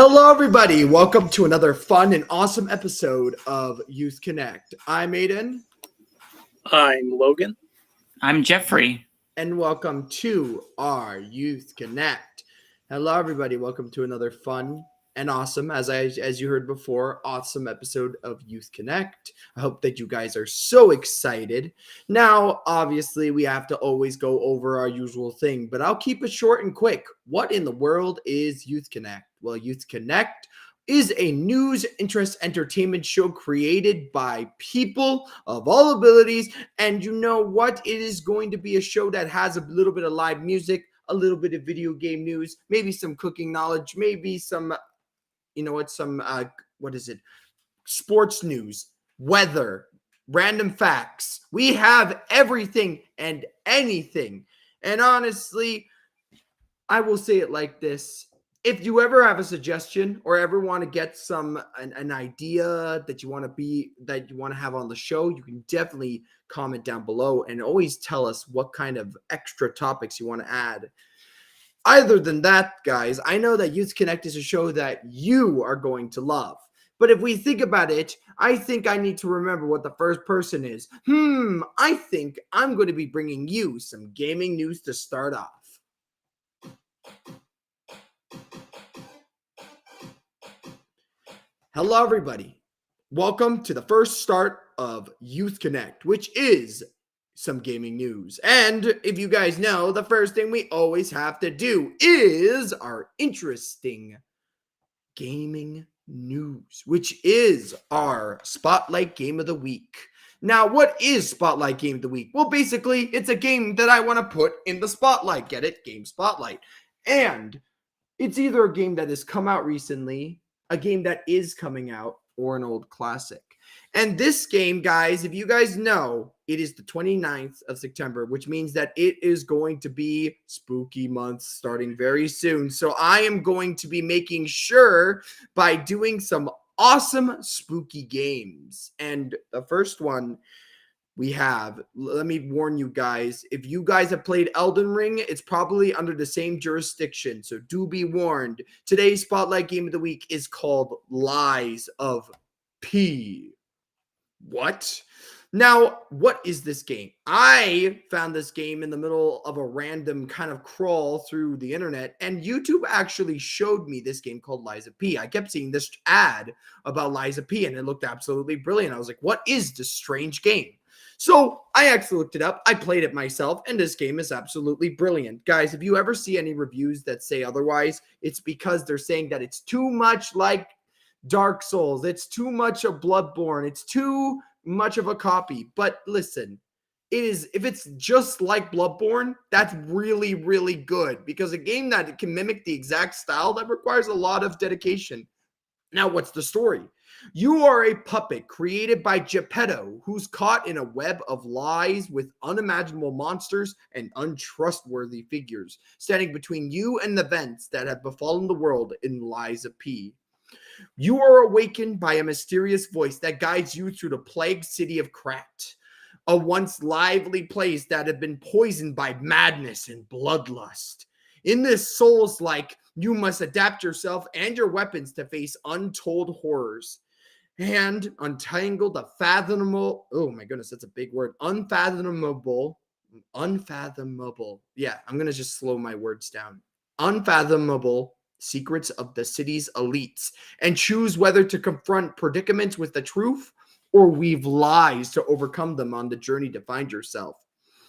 Hello, everybody. Welcome to another fun and awesome episode of Youth Connect. I'm Aiden. I'm Logan. I'm Jeffrey. And welcome to our Youth Connect. Hello, everybody. Welcome to another fun and awesome, as you heard before, awesome episode of Youth Connect. I hope that you guys are so excited. Now, obviously, we have to always go over our usual thing, but I'll keep it short and quick. What in the world is Youth Connect? Well, Youth Connect is a news, interest, entertainment show created by people of all abilities. And you know what? It is going to be a show that has a little bit of live music, a little bit of video game news, maybe some cooking knowledge, maybe some, sports news, weather, random facts. We have everything and anything. And honestly, I will say it like this. If you ever have a suggestion or ever want to get an idea that you want to have on the show, you can definitely comment down below and always tell us what kind of extra topics you want to add. Other than that, guys, I know that Youth Connect is a show that you are going to love. But if we think about it, I think I need to remember what the first person is. I think I'm going to be bringing you some gaming news to start off. Hello, everybody. Welcome to the first start of Youth Connect, which is some gaming news. And if you guys know, the first thing we always have to do is our interesting gaming news, which is our Spotlight Game of the Week. Now, what is Spotlight Game of the Week? Well, basically, it's a game that I want to put in the spotlight. Get it? Game Spotlight. And it's either a game that has come out recently, a game that is coming out, or an old classic. And this game, guys, if you guys know, it is the 29th of September, which means that it is going to be spooky month starting very soon. So I am going to be making sure by doing some awesome spooky games. And the first one we have, let me warn you guys, if you guys have played Elden Ring, it's probably under the same jurisdiction, so do be warned. Today's Spotlight Game of the Week is called Lies of P. What? Now, what is this game? I found this game in the middle of a random kind of crawl through the internet, and YouTube actually showed me this game called Lies of P. I kept seeing this ad about Lies of P, and it looked absolutely brilliant. I was like, what is this strange game? So I actually looked it up. I played it myself, and this game is absolutely brilliant. Guys, if you ever see any reviews that say otherwise, it's because they're saying that it's too much like Dark Souls. It's too much of Bloodborne. It's too much of a copy. But listen, if it's just like Bloodborne, that's really, really good, because a game that can mimic the exact style, that requires a lot of dedication. Now, what's the story? You are a puppet created by Geppetto, who's caught in a web of lies with unimaginable monsters and untrustworthy figures, standing between you and the events that have befallen the world in Lies of P. You are awakened by a mysterious voice that guides you through the plagued city of Krat, a once lively place that had been poisoned by madness and bloodlust. In this Souls-like, you must adapt yourself and your weapons to face untold horrors and untangle the fathomable, oh my goodness, that's a big word, unfathomable. Yeah, I'm going to just slow my words down. Unfathomable secrets of the city's elites, and choose whether to confront predicaments with the truth or weave lies to overcome them on the journey to find yourself.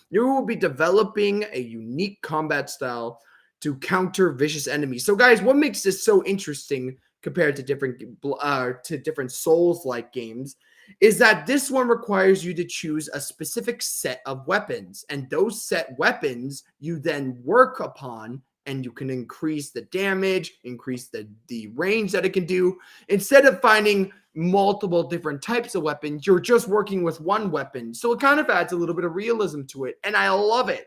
You will be developing a unique combat style to counter vicious enemies. So guys, what makes this so interesting compared to different Souls-like games is that this one requires you to choose a specific set of weapons, and those set weapons you then work upon, and you can increase the damage, increase the range that it can do. Instead of finding multiple different types of weapons, you're just working with one weapon. So it kind of adds a little bit of realism to it, and I love it.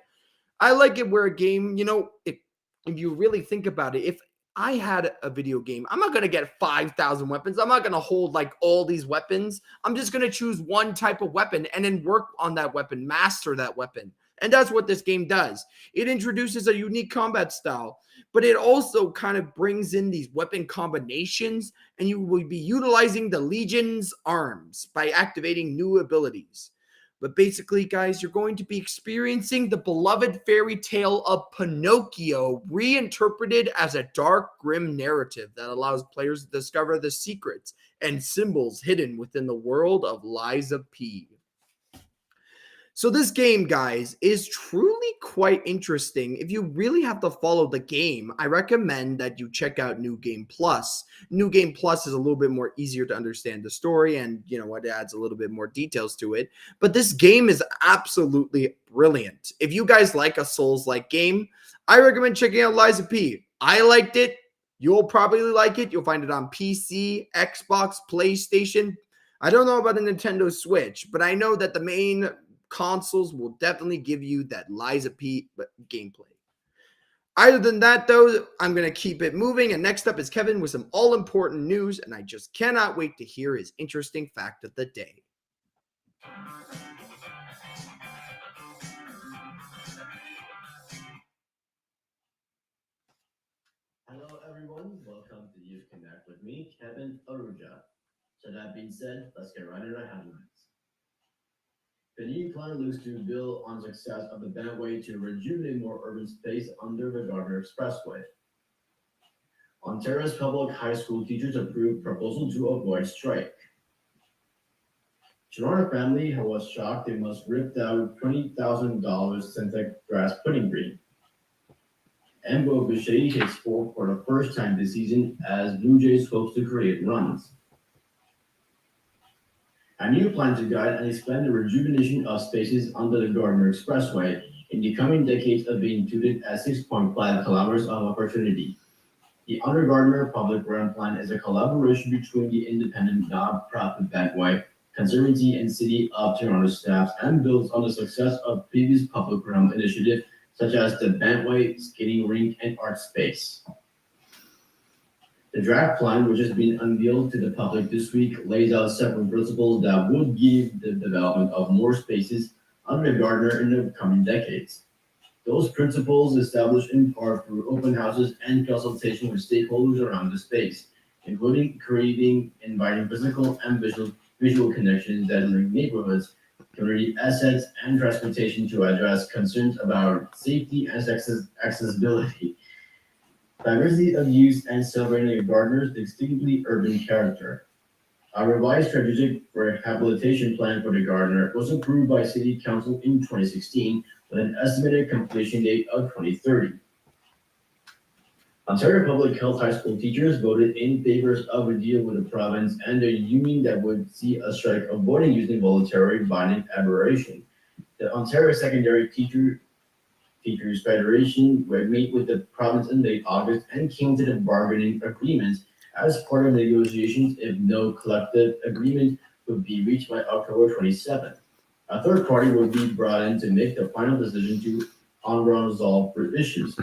I like it where a game, if you really think about it, if I had a video game, I'm not going to get 5,000 weapons. I'm not going to hold like all these weapons. I'm just going to choose one type of weapon and then work on that weapon, master that weapon. And that's what this game does. It introduces a unique combat style, but it also kind of brings in these weapon combinations, and you will be utilizing the Legion's arms by activating new abilities. But basically, guys, you're going to be experiencing the beloved fairy tale of Pinocchio reinterpreted as a dark, grim narrative that allows players to discover the secrets and symbols hidden within the world of Liza P. So this game, guys, is truly quite interesting. If you really have to follow the game, I recommend that you check out New Game Plus. New Game Plus is a little bit more easier to understand the story, and you know what, it adds a little bit more details to it. But this game is absolutely brilliant. If you guys like a Souls-like game, I recommend checking out Liza P. I liked it. You'll probably like it. You'll find it on PC, Xbox, PlayStation. I don't know about the Nintendo Switch, but I know that the main consoles will definitely give you that Liza P gameplay. Other than that, though, I'm going to keep it moving. And next up is Kevin with some all-important news, and I just cannot wait to hear his interesting fact of the day. Hello everyone, welcome to Youth Connect with me, Kevin Aruja. So that being said, let's get right into the headlines. The new plan looks to build on success of the Bentway to rejuvenate more urban space under the Gardner Expressway. Ontario's public high school teachers approved proposal to avoid strike. Toronto family who was shocked they must rip out $20,000 synthetic grass putting green. Embo Bichette hits four for the first time this season as Blue Jays hopes to create runs. A new plan to guide and expand the rejuvenation of spaces under the Gardner Expressway in the coming decades are being touted as 6.5 kilometers of opportunity. The Under Gardner Public Realm Plan is a collaboration between the independent nonprofit Bentway, Conservancy, and City of Toronto staffs and builds on the success of previous public realm initiatives such as the Bentway skating rink and art space. The draft plan, which has been unveiled to the public this week, lays out several principles that would give the development of more spaces under the Gardner in the coming decades. Those principles established in part through open houses and consultation with stakeholders around the space, including creating, inviting physical and visual connections that link neighborhoods, community assets, and transportation to address concerns about safety and accessibility. Diversity of use and celebrating the Gardner's distinctly urban character. A revised strategic rehabilitation plan for the Gardner was approved by City Council in 2016 with an estimated completion date of 2030. Ontario Public Health High School teachers voted in favor of a deal with the province and the union that would see a strike avoiding using voluntary binding aberration. The Ontario Secondary Teachers Federation would meet with the province in late August and came to the bargaining agreement as part of negotiations if no collective agreement would be reached by October 27th. A third party would be brought in to make the final decision to unresolved issues.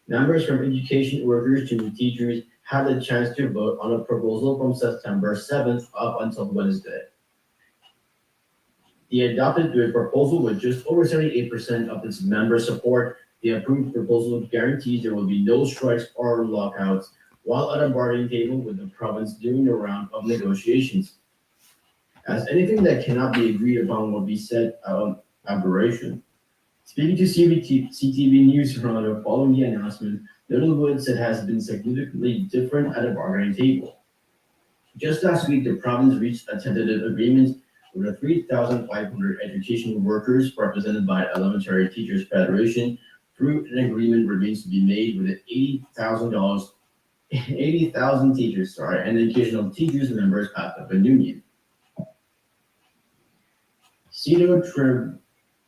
Members from education workers to teachers had the chance to vote on a proposal from September 7th up until Wednesday. The adopted proposal with just over 78% of its member support. The approved proposal guarantees there will be no strikes or lockouts while at a bargaining table with the province during a round of negotiations. As anything that cannot be agreed upon will be said aberration. Speaking to CTV News Toronto following the announcement, Littlewood said has been significantly different at a bargaining table. Just last week, the province reached a tentative agreement with the 3,500 educational workers represented by Elementary Teachers Federation. Through an agreement remains to be made with the 80,000 teachers, and educational teachers members of the union. Cito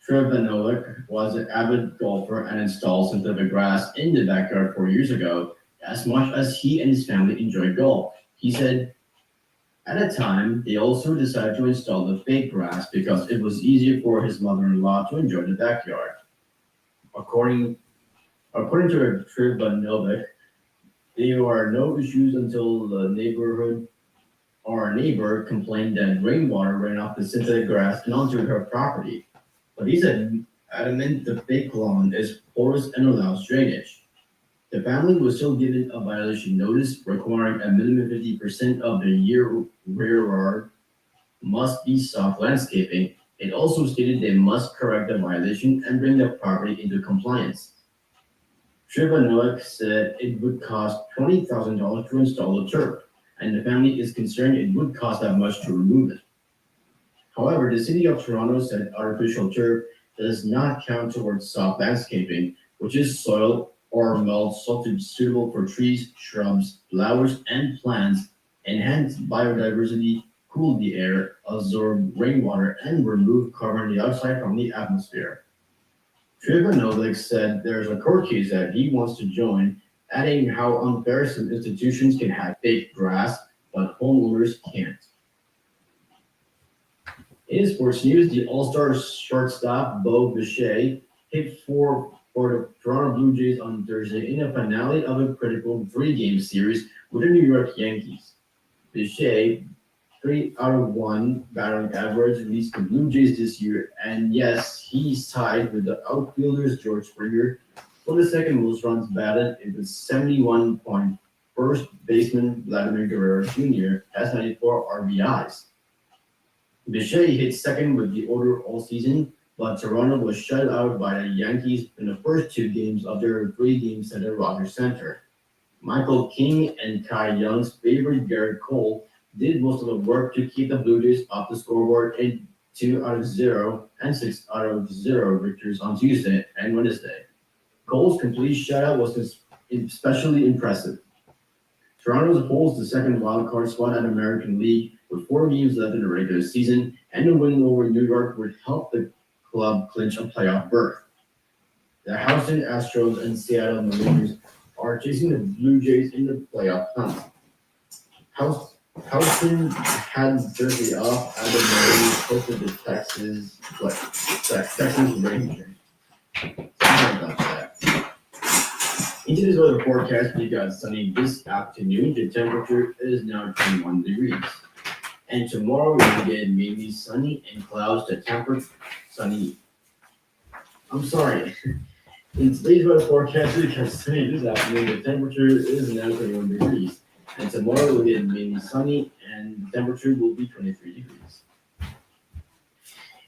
Trevanovic was an avid golfer and installed synthetic grass in the backyard 4 years ago, as much as he and his family enjoy golf. He said, at a time, they also decided to install the fake grass because it was easier for his mother-in-law to enjoy the backyard. According to Trevanovic, there are no issues until the neighborhood or a neighbor complained that rainwater ran off the synthetic grass and onto her property. But he said adamant the fake lawn is porous and allows drainage. The family was still given a violation notice requiring a minimum 50% of the year rear yard must be soft landscaping. It also stated they must correct the violation and bring the property into compliance. Trivanovic said it would cost $20,000 to install the turf, and the family is concerned it would cost that much to remove it. However, the City of Toronto said artificial turf does not count towards soft landscaping, which is soil or mulch suitable for trees, shrubs, flowers, and plants, enhance biodiversity, cool the air, absorb rainwater, and remove carbon dioxide from the atmosphere. Trivanovic said there's a court case that he wants to join, adding how unfair some institutions can have fake grass, but homeowners can't. In sports news, the All-Star shortstop Bo Bichette hit four for the Toronto Blue Jays on Thursday in a finale of a critical three-game series with the New York Yankees. Bichette, 3 out of 1 batting average, leads the Blue Jays this year, and yes, he's tied with the outfielders George Springer for the second most runs batted. It was 71 point. First baseman Vladimir Guerrero Jr. has 94 RBIs. Bichette hit second with the order all season, but Toronto was shut out by the Yankees in the first two games of their three-game set at Rogers Center. Michael King and Kai Young's favorite Garrett Cole did most of the work to keep the Blue Jays off the scoreboard in 2 out of 0 and 6 out of 0 victories on Tuesday and Wednesday. Cole's complete shutout was especially impressive. Toronto holds the second wildcard spot at American League with 4 games left in the regular season, and a win over New York would help the club clinch a playoff berth. The Houston Astros and Seattle Mariners are chasing the Blue Jays in the playoff hunt. Houston had jersey off at the Mariners hosted the Texas Rangers. Sorry about that. In today's weather forecast, we got sunny this afternoon. The temperature is now 21 degrees. And tomorrow we'll get mainly sunny and clouds. The temperature sunny. I'm sorry. In today's weather forecast, we got sunny this afternoon. The temperature is now 21 degrees. And tomorrow we'll get mainly sunny and the temperature will be 23 degrees.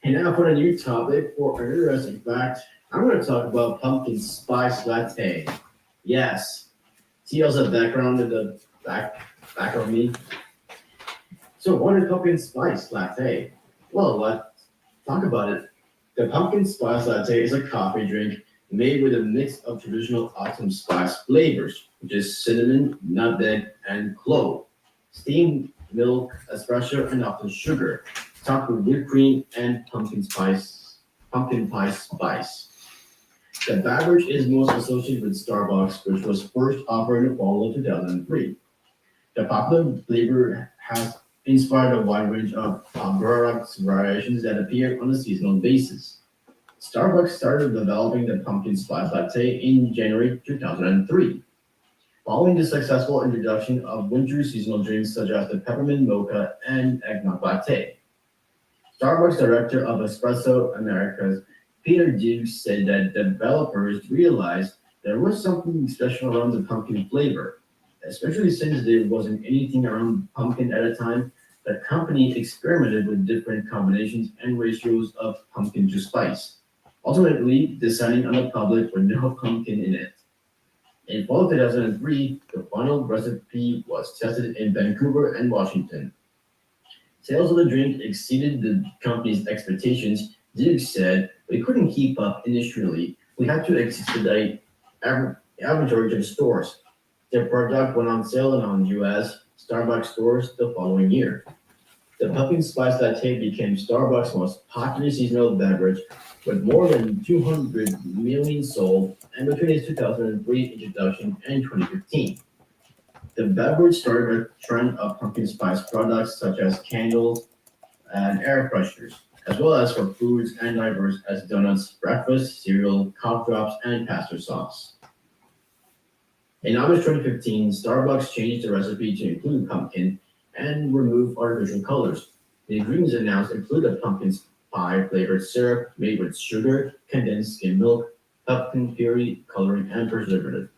And now for a new topic. For an interesting fact, I'm going to talk about pumpkin spice latte. Yes. See also the background in the back of me. So what is pumpkin spice latte? Well, let's talk about it. The pumpkin spice latte is a coffee drink made with a mix of traditional autumn spice flavors, which is cinnamon, nutmeg, and clove, steamed milk, espresso, and often sugar, topped with whipped cream and pumpkin pie spice. The beverage is most associated with Starbucks, which was first offered in the fall of 2003. The popular flavor has inspired a wide range of products variations that appear on a seasonal basis. Starbucks started developing the pumpkin spice latte in January 2003, following the successful introduction of winter seasonal drinks such as the peppermint mocha and eggnog latte. Starbucks director of Espresso Americas, Peter Dukes, said that developers realized there was something special around the pumpkin flavor, especially since there wasn't anything around pumpkin at the time. The company experimented with different combinations and ratios of pumpkin to spice, ultimately deciding on a public with no pumpkin in it. In fall 2003, the final recipe was tested in Vancouver and Washington. Sales of the drink exceeded the company's expectations. Duke said, "We couldn't keep up initially. We had to expedite inventory to the stores. The product went on sale in on U.S. Starbucks stores the following year." The pumpkin spice latte became Starbucks' most popular seasonal beverage, with more than 200 million sold, and between its 2003 introduction and 2015. The beverage started a trend of pumpkin spice products such as candles and air fresheners, as well as for foods and diverse as donuts, breakfast, cereal, cough drops, and pasta sauce. In August 2015, Starbucks changed the recipe to include pumpkin and remove artificial colors. The ingredients announced include a pumpkin pie flavored syrup made with sugar, condensed skim milk, pumpkin puree, coloring, and preservative.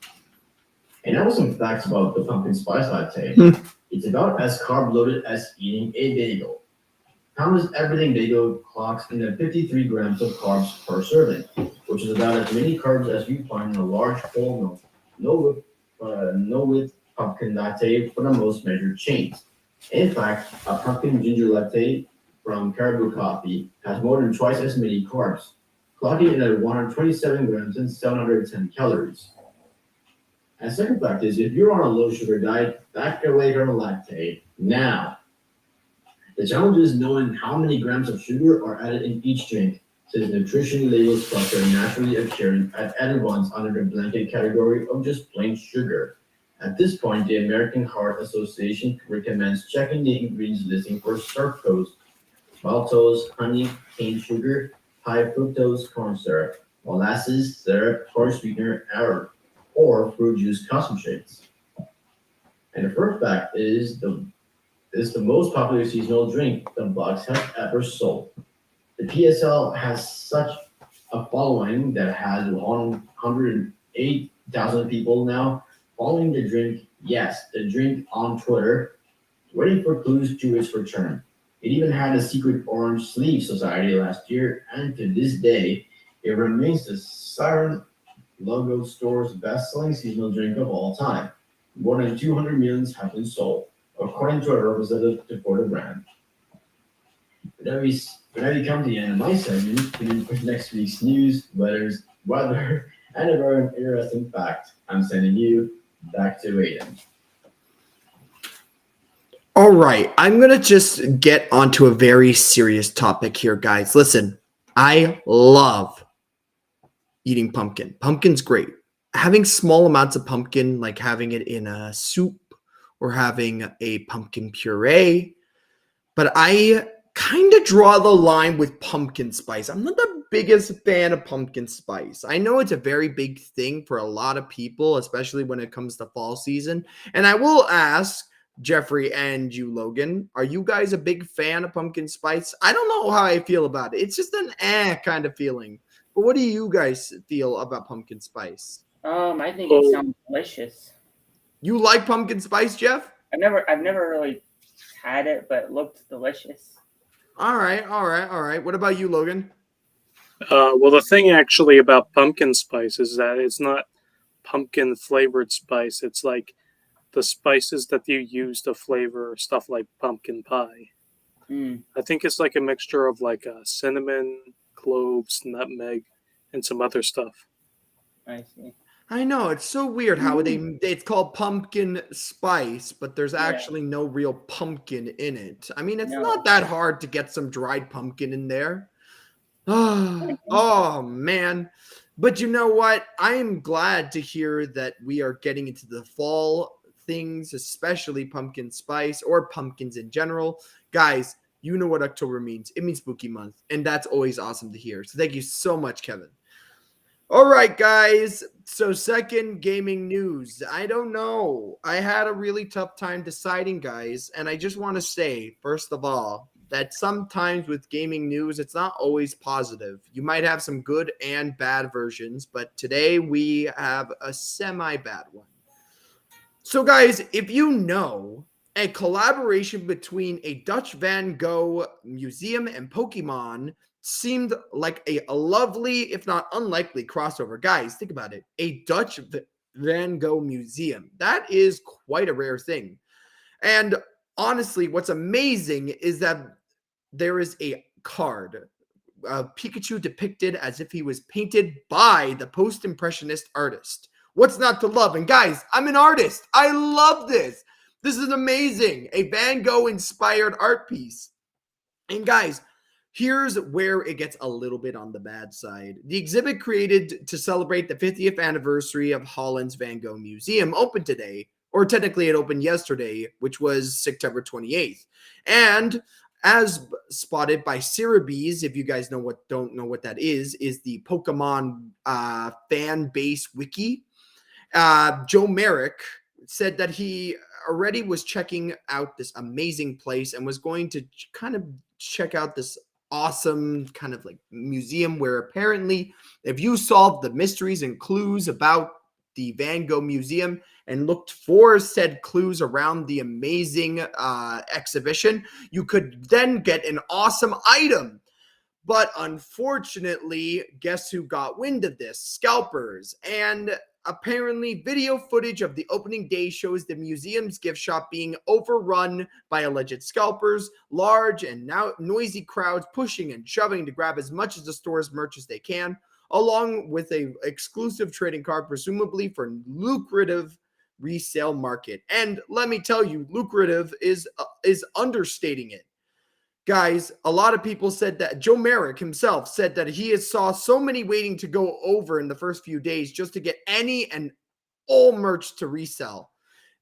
And now some facts about the pumpkin spice latte. It's about as carb loaded as eating a bagel. Pound's Everything Bagel clocks in at 53 grams of carbs per serving, which is about as many carbs as you find in a large whole milk, no whip pumpkin latte for the most measured chains. In fact, a pumpkin ginger latte from Caribou Coffee has more than twice as many carbs, clocking in at 127 grams and 710 calories. And second fact is, if you're on a low sugar diet, back away from a latte now. The challenge is knowing how many grams of sugar are added in each drink, since nutrition labels structure naturally occurring at added ones under the blanket category of just plain sugar. At this point, the American Heart Association recommends checking the ingredients listing for fructose, maltose, honey, cane sugar, high fructose corn syrup, molasses, syrup, corn sweetener, or fruit juice concentrates. And the first fact is the most popular seasonal drink the box has ever sold. The PSL has such a following that has 108,000 people now following the drink. Yes, the drink on Twitter, waiting for clues to its return. It even had a secret orange sleeve society last year, and to this day, it remains the Siren Logo Store's best-selling seasonal drink of all time. More than 200 millions have been sold, according to a representative for the brand. But now we come to the end of my segment, with next week's news, weather, and a very interesting fact. I'm sending you back to Aiden. All right, I'm going to just get onto a very serious topic here, guys. Listen, I love eating pumpkin. Pumpkin's great. Having small amounts of pumpkin, like having it in a soup or having a pumpkin puree, but I kind of draw the line with pumpkin spice. I'm not the biggest fan of pumpkin spice. I know it's a very big thing for a lot of people, especially when it comes to fall season. And I will ask Jeffrey and you, Logan, are you guys a big fan of pumpkin spice? I don't know how I feel about it. It's just an kind of feeling. But what do you guys feel about pumpkin spice? I think it sounds delicious. You like pumpkin spice, Jeff? I've never really had it, but it looked delicious. All right. What about you, Logan? Well, the thing actually about pumpkin spice is that it's not pumpkin flavored spice. It's like the spices that you use to flavor stuff like pumpkin pie. I think it's like a mixture of like cinnamon, cloves, nutmeg, and some other stuff. I see. I know, it's so weird how it's called pumpkin spice, but there's actually no real pumpkin in it. I mean, it's not that hard to get some dried pumpkin in there. Oh man. But you know what? I am glad to hear that we are getting into the fall things, especially pumpkin spice or pumpkins in general. Guys, you know what October means. It means spooky month, and that's always awesome to hear. So thank you so much, Kevin. All right, guys. So second gaming news. I don't know. I had a really tough time deciding, guys. And I just want to say, first of all, that sometimes with gaming news, it's not always positive. You might have some good and bad versions, but today we have a semi-bad one. So, guys, if you know, a collaboration between a Dutch Van Gogh museum and Pokemon seemed like a lovely, if not unlikely, crossover. Guys, think about it. A Dutch Van Gogh museum. That is quite a rare thing. And honestly, what's amazing is that there is a card of Pikachu depicted as if he was painted by the post-impressionist artist. What's not to love? And guys, I'm an artist. I love this. This is amazing. A Van Gogh inspired art piece. And guys, here's where it gets a little bit on the bad side. The exhibit created to celebrate the 50th anniversary of Holland's Van Gogh Museum opened today, or technically it opened yesterday, which was September 28th. And as spotted by Cerebees, if you guys don't know what that is the Pokemon fan base wiki. Joe Merrick said that he already was checking out this amazing place and was going to kind of check out this awesome kind of like museum where apparently if you solved the mysteries and clues about the Van Gogh Museum and looked for said clues around the amazing exhibition, you could then get an awesome item. But unfortunately, guess who got wind of this? Scalpers. And apparently, video footage of the opening day shows the museum's gift shop being overrun by alleged scalpers, large and now noisy crowds pushing and shoving to grab as much of the store's merch as they can, along with a exclusive trading card, presumably for lucrative resale market. And let me tell you, lucrative is understating it. Guys, a lot of people said that Joe Merrick himself said that he has saw so many waiting to go over in the first few days just to get any and all merch to resell.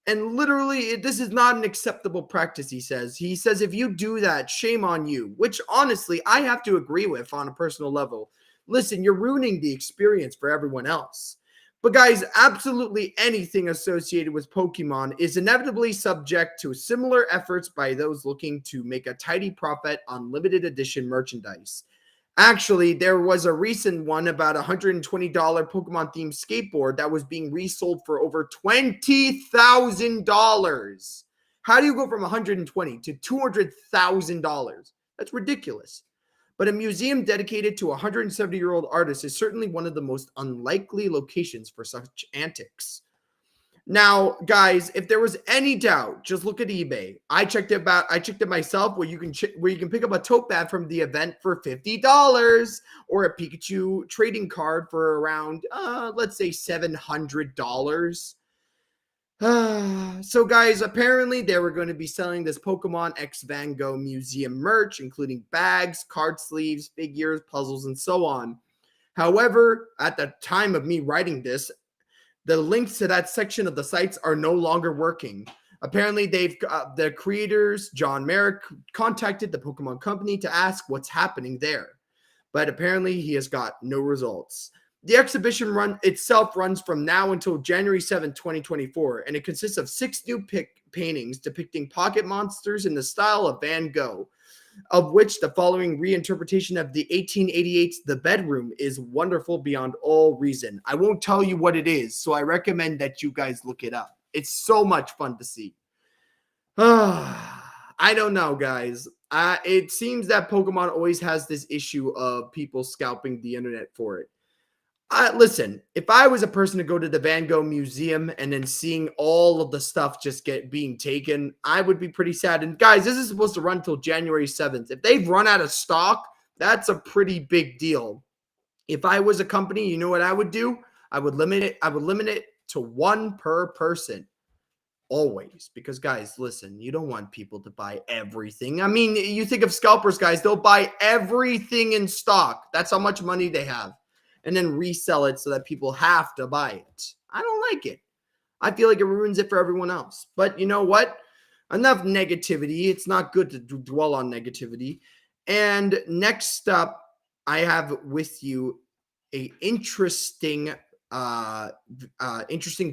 And literally, this is not an acceptable practice, he says. He says, if you do that, shame on you, which honestly, I have to agree with on a personal level. Listen, you're ruining the experience for everyone else. But guys, absolutely anything associated with Pokemon is inevitably subject to similar efforts by those looking to make a tidy profit on limited edition merchandise. Actually, there was a recent one about $120 Pokemon themed skateboard that was being resold for over $20,000. How do you go from $120 to $200,000? That's ridiculous. But a museum dedicated to a 170-year-old artist is certainly one of the most unlikely locations for such antics. Now, guys, if there was any doubt, just look at eBay. I checked it myself, where you can pick up a tote bag from the event for $50, or a Pikachu trading card for around, let's say $700. So guys, apparently they were going to be selling this Pokemon X Van Gogh Museum merch, including bags, card sleeves, figures, puzzles, and so on. However, at the time of me writing this, the links to that section of the sites are no longer working. Apparently, the creators, John Merrick, contacted the Pokemon company to ask what's happening there. But apparently, he has got no results. The exhibition itself runs from now until January 7, 2024, and it consists of 6 new paintings depicting pocket monsters in the style of Van Gogh, of which the following reinterpretation of the 1888's The Bedroom is wonderful beyond all reason. I won't tell you what it is, so I recommend that you guys look it up. It's so much fun to see. I don't know, guys. It seems that Pokemon always has this issue of people scalping the internet for it. Listen, if I was a person to go to the Van Gogh Museum and then seeing all of the stuff just being taken, I would be pretty sad. And guys, this is supposed to run until January 7th. If they've run out of stock, that's a pretty big deal. If I was a company, you know what I would do? I would limit it to 1 per person. Always. Because guys, listen, you don't want people to buy everything. I mean, you think of scalpers, guys, they'll buy everything in stock. That's how much money they have. And then resell it so that people have to buy it. I don't like it. I feel like it ruins it for everyone else. But you know what? Enough negativity. It's not good to dwell on negativity. And next up, I have with you a interesting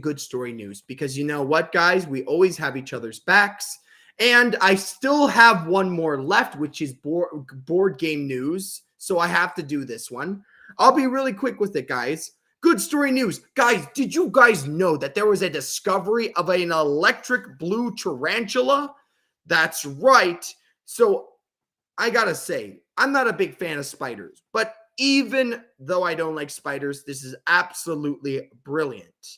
good story news. Because you know what, guys? We always have each other's backs. And I still have one more left, which is board game news. So I have to do this one. I'll be really quick with it, guys. Good story news. Guys, did you guys know that there was a discovery of an electric blue tarantula? That's right. So I gotta say, I'm not a big fan of spiders, but even though I don't like spiders, this is absolutely brilliant.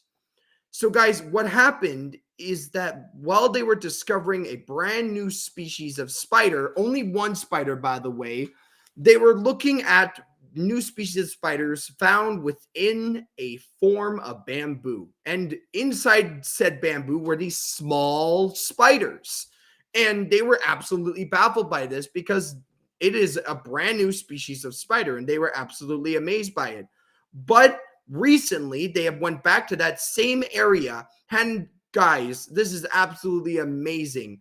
So guys, what happened is that while they were discovering a brand new species of spider, only one spider, by the way, they were looking at new species of spiders found within a form of bamboo. And inside said bamboo were these small spiders. And they were absolutely baffled by this because it is a brand new species of spider, and they were absolutely amazed by it. But recently, they have went back to that same area. And guys, this is absolutely amazing.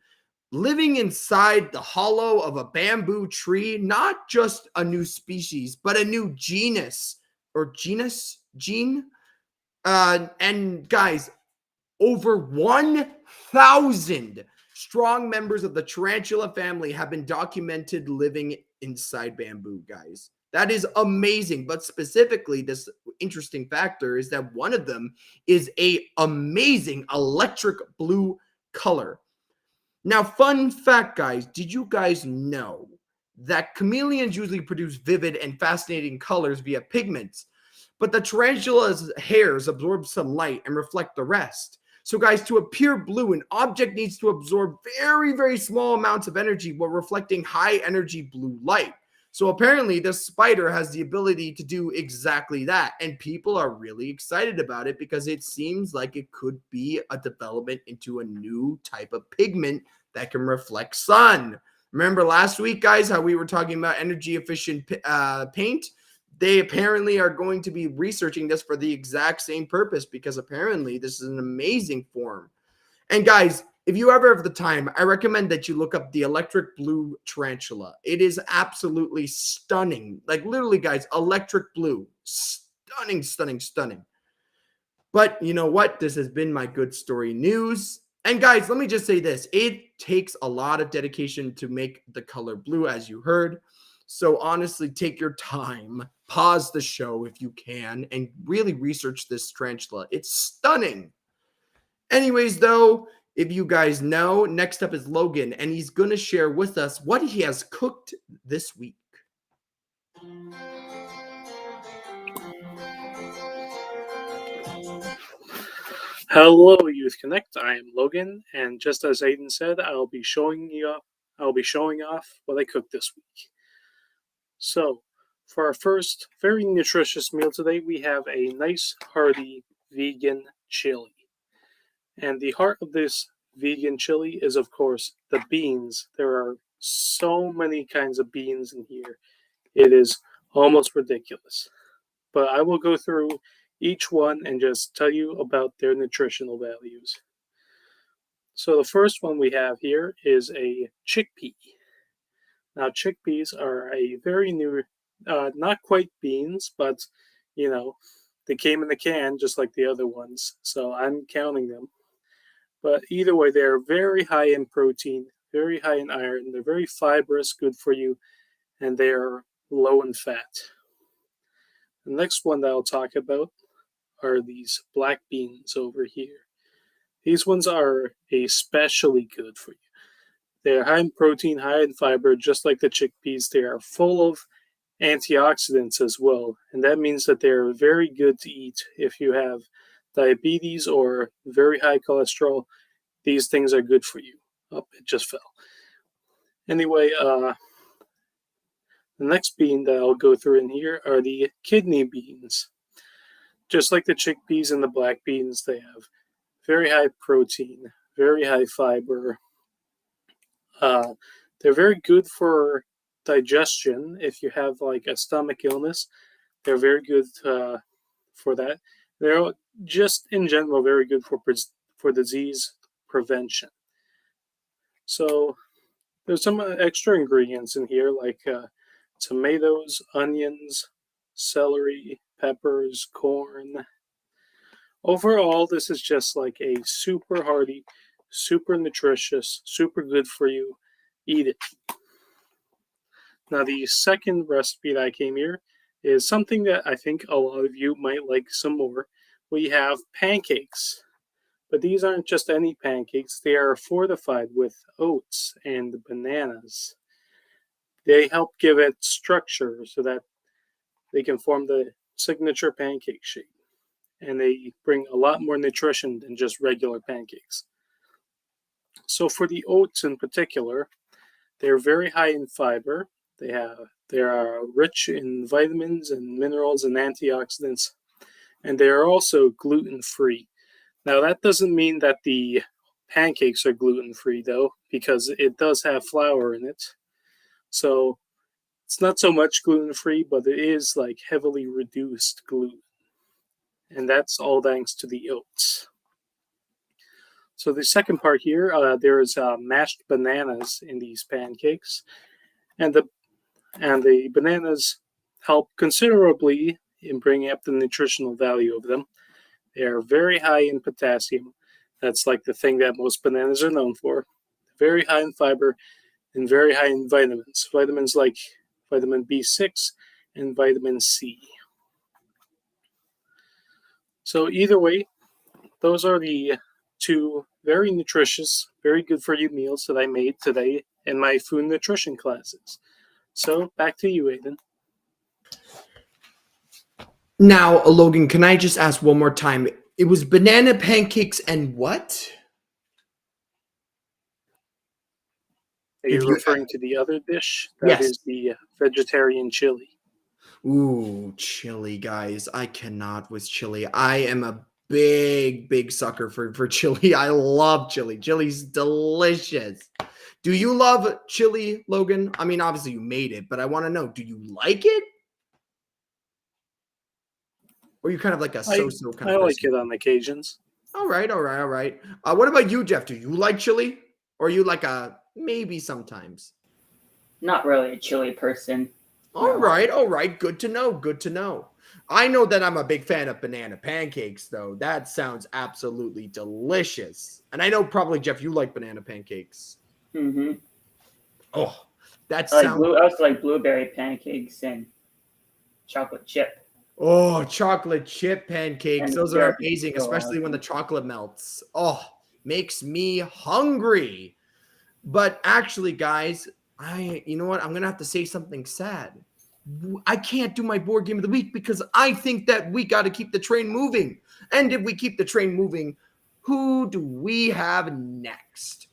Living inside the hollow of a bamboo tree, not just a new species, but a new gene. And guys, over 1,000 strong members of the tarantula family have been documented living inside bamboo, guys. That is amazing. But specifically, this interesting factor is that one of them is a amazing electric blue color. Now, fun fact, guys, did you guys know that chameleons usually produce vivid and fascinating colors via pigments, but the tarantula's hairs absorb some light and reflect the rest? So, guys, to appear blue, an object needs to absorb very, very small amounts of energy while reflecting high energy blue light. So apparently the spider has the ability to do exactly that. And people are really excited about it because it seems like it could be a development into a new type of pigment that can reflect sun. Remember last week, guys, how we were talking about energy efficient paint? They apparently are going to be researching this for the exact same purpose because apparently this is an amazing form. And guys, if you ever have the time, I recommend that you look up the electric blue tarantula. It is absolutely stunning. Like literally, guys, electric blue. Stunning, stunning, stunning. But you know what? This has been my good story news. And guys, let me just say this. It takes a lot of dedication to make the color blue, as you heard. So honestly, take your time, pause the show if you can, and really research this tarantula. It's stunning. Anyways, though, if you guys know, next up is Logan, and he's going to share with us what he has cooked this week. Hello, Youth Connect. I am Logan, and just as Aiden said, I'll be showing off what I cooked this week. So, for our first very nutritious meal today, we have a nice, hearty vegan chili. And the heart of this vegan chili is, of course, the beans. There are so many kinds of beans in here. It is almost ridiculous. But I will go through each one and just tell you about their nutritional values. So the first one we have here is a chickpea. Now, chickpeas are a very new, not quite beans, but, they came in the can just like the other ones. So I'm counting them. But either way, they're very high in protein, very high in iron. They're very fibrous, good for you, and they're low in fat. The next one that I'll talk about are these black beans over here. These ones are especially good for you. They're high in protein, high in fiber, just like the chickpeas. They are full of antioxidants as well, and that means that they're very good to eat if you have diabetes or very high cholesterol. These things are good for you. Oh, it just fell. Anyway, the next bean that I'll go through in here are the kidney beans. Just like the chickpeas and the black beans, they have very high protein, very high fiber. They're very good for digestion. If you have like a stomach illness, they're very good for that. They're just in general very good for disease prevention. So there's some extra ingredients in here like tomatoes, onions, celery, peppers, corn. Overall, this is just like a super hearty, super nutritious, super good for you. Eat it. Now, the second recipe that I came here is something that I think a lot of you might like some more. We have pancakes. But these aren't just any pancakes. They are fortified with oats and bananas. They help give it structure so that they can form the signature pancake shape. And they bring a lot more nutrition than just regular pancakes. So for the oats in particular, they're very high in fiber. They are rich in vitamins and minerals and antioxidants. And they are also gluten-free. Now, that doesn't mean that the pancakes are gluten-free, though, because it does have flour in it. So it's not so much gluten-free, but it is like heavily reduced gluten. And that's all thanks to the oats. So the second part here, there is mashed bananas in these pancakes. And the bananas help considerably in bringing up the nutritional value of them. They are very high in potassium. That's like the thing that most bananas are known for. very high in fiber, and very high in vitamins. Vitamins like vitamin B6 and vitamin C. So either way, those are the two very nutritious, very good for you meals that I made today in my food nutrition classes. So back to you, Aiden. Now, Logan, can I just ask one more time? It was banana pancakes and what? Are you referring to the other dish? That is Yes. the vegetarian chili. Ooh, chili, guys. I cannot with chili. I am a big sucker for chili. I love chili. Chili's delicious. Do you love chili, Logan? I mean, obviously you made it, but I want to know, do you like it? Or are you kind of like a so-so kind I of like person? it on occasions. All right. What about you, Jeff? Do you like chili? Or are you like a maybe sometimes? Not really a chili person. All right. Good to know. I know that I'm a big fan of banana pancakes, though. That sounds absolutely delicious. And I know probably, Jeff, you like banana pancakes. Mm-hmm. Oh, that I sounds... also like blueberry pancakes and chocolate chip. Oh, chocolate chip pancakes. And Those are syrup amazing, is so especially when the awesome. chocolate melts. Oh, makes me hungry. But actually, guys, you know what? I'm going to have to say something sad. I can't do my board game of the week because I think that we got to keep the train moving. And if we keep the train moving, who do we have next?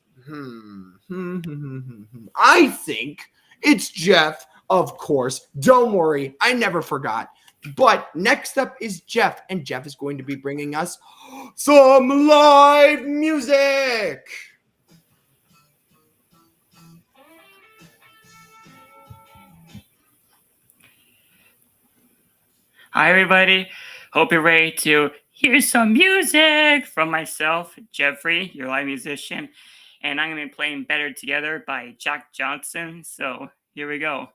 I think it's Jeff, of course. Don't worry, I never forgot. But next up is Jeff, and Jeff is going to be bringing us some live music. Hi, everybody. Hope you're ready to hear some music from myself, Jeffrey, your live musician. And I'm going to be playing Better Together by Jack Johnson. So here we go.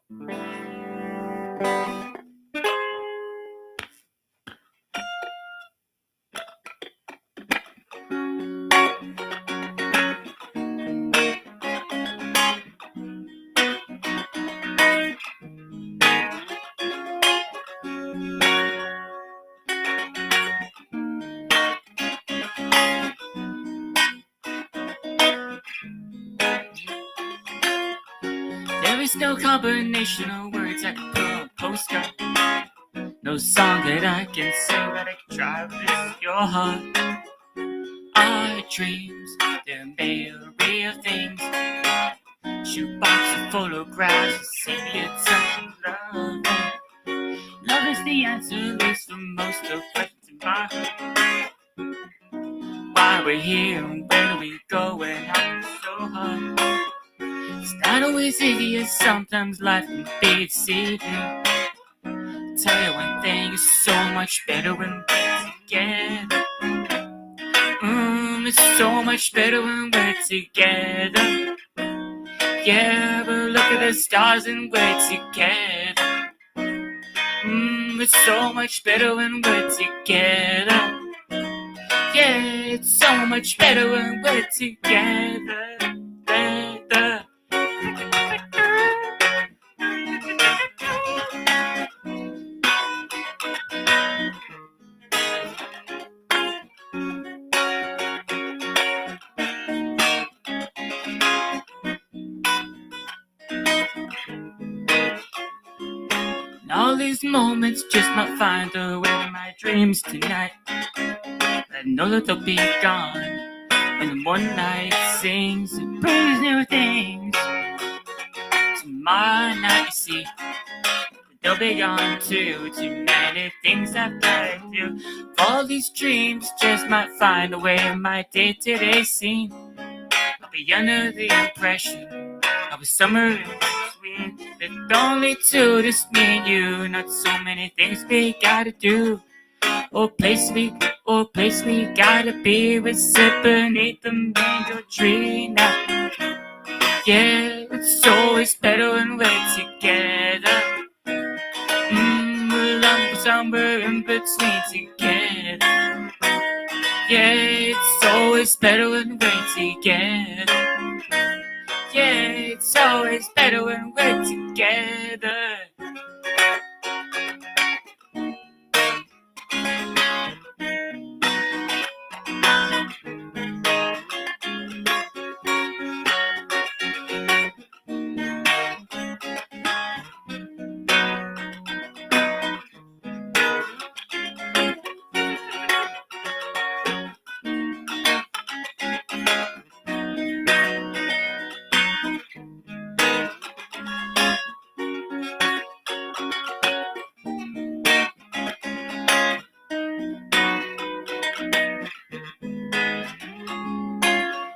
There is no combination of words I can put on a postcard. No song that I can sing that I can try to lift your heart. Our dreams, they're made of real things. Shoebox of photographs, sepia tone love. Love is the answer, at least for most of the questions in my heart. Why we're here and where do we go and how it's so hard. It's not always easy, and sometimes life can be deceiving. Tell you one thing, it's so much better when we're together. It's so much better when we're together. Yeah, but look at the stars and we're together. It's so much better when we're together. Yeah, it's so much better when we're together. Better. And all these moments just might find their way to my dreams tonight. I know that they'll be gone when the one night sings and brings new things. Tomorrow night, you see, they'll be gone too. Too many things I've got to do. All these dreams just might find a way in my day-to-day scene. I'll be under the impression of a summer in between. There's only two, just me and you. Not so many things we gotta do. Or place we gotta be. We sit beneath the mango tree now. Yeah, it's always better when we're together. We'll lump somewhere in between together. Yeah, it's always better when we're together. always better when we're together.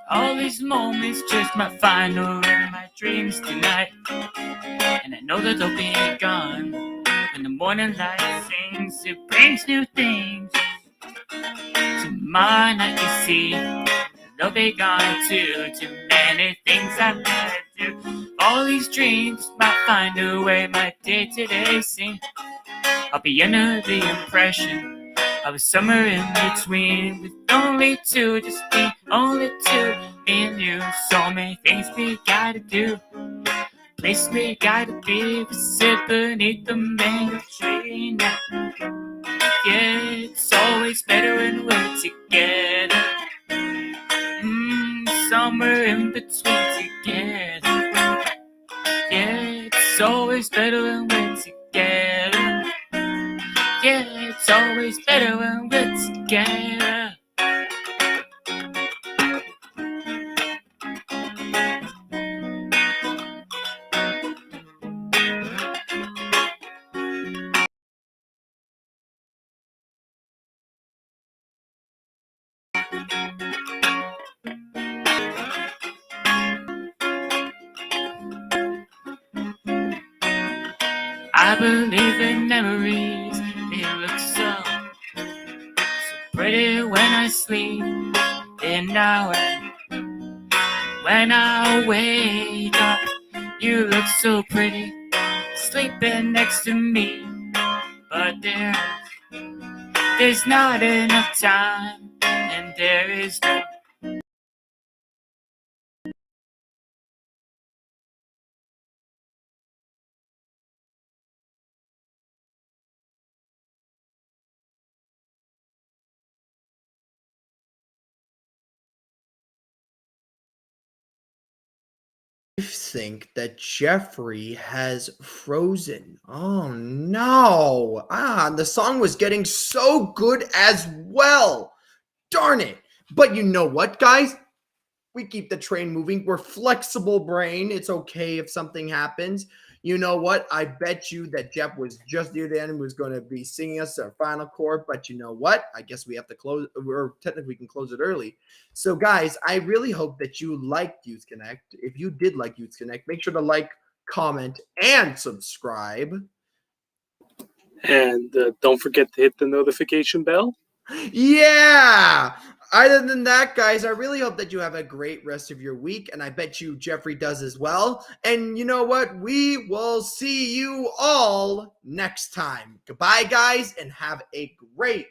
All these moments just might find over my dreams tonight. And I know that they'll be gone when the morning light sings. It brings new things to my night, you see. They'll be gone too. Too many things I've got to do. All these dreams might find a way my day-to-day scene. I'll be under the impression of a summer in between, with only two, just me, only two, me and you. So many things we gotta do, place we gotta be. We sit beneath the mango tree now. Yeah, it's always better when we're together. Somewhere in between together. Yeah, it's always better when we're together. Yeah, it's always better when we're together. I believe in memories, they look so pretty when I sleep. And now when I wake up, you look so pretty, sleeping next to me. But there's not enough time, and there is no think that Jeffrey has frozen. Oh no. The song was getting so good as well. Darn it. But you know what, guys? We keep the train moving. We're flexible brain. It's okay if something happens. You know what? I bet you that Jeff was just near the end and was going to be singing us our final chord. But you know what? I guess we have to close, or technically we can close it early. So guys, I really hope that you liked Youth Connect. If you did like Youth Connect, make sure to like, comment, and subscribe. And don't forget to hit the notification bell. Yeah. Other than that, guys, I really hope that you have a great rest of your week, and I bet you Jeffrey does as well. And you know what? We will see you all next time. Goodbye, guys, and have a great